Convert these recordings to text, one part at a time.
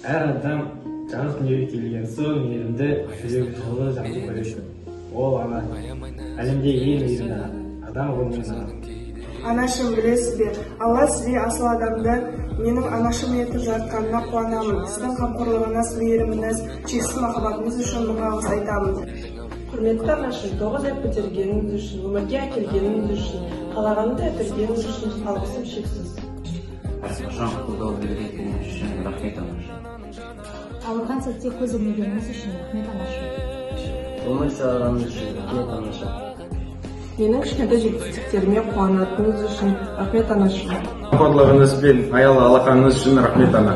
Әр адам жарық дүниеге келген соң мейірімді, жүрегі толы жанды көреді. Ол ана. Әлемдегі ең мейірімді адам ол менің анам. Анашым, білесіз бе, Алла сізге асыл адамды менің анашым етіп жаратқанына қуанамын. Сіздің қамқорлығыңыз, мейіріміңіз, шексіз махаббатыңыз үшін мың алғыс айтамын. Құрметті анашым, 9 ай көтергеніңіз үшін, өмірге әкелгеніңіз үшін, қалағанды әкелгеніңіз үшін алғысым шексіз. Әрқашан қолдау білдіргеніңіз үшін рахмет анашым. Ауырған сәтте көз ілмегеніңіз үшін рахмет анашым. Өмір сыйлағаныңыз үшін рахмет анашым. Менің кішкентай жетістіктеріме қуанатыныңыз үшін рахмет анашым. Қамқорлығыңыз бен аялы алақаныңыз үшін рахмет ана.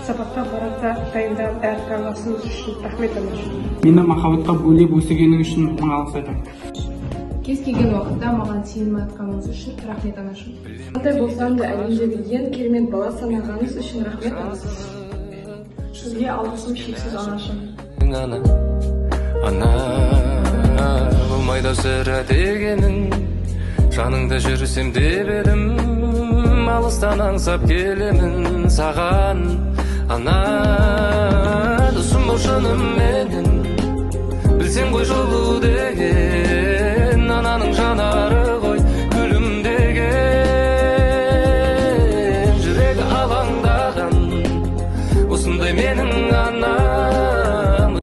Сабаққа барата дайындап әрқайсыңыз үшін рахмет анашым. Мені махаббатқа бөлеп өсіргенің үшін мың алғыс айтамын. Кез келген уақытта маған сенім артқаныңыз үшін рахмет анашым. Қандай болсам да әлемдегі ең керемет бала санағаныңыз үшін рахмет анашым. Сізге алғысым шексіз анашым. Ана болмайды сірә дегенің, жаныңда жүрсем деп едім, алыстан аңсап келемін саған. Ана досым бол жаным менің, білсең ғой жолы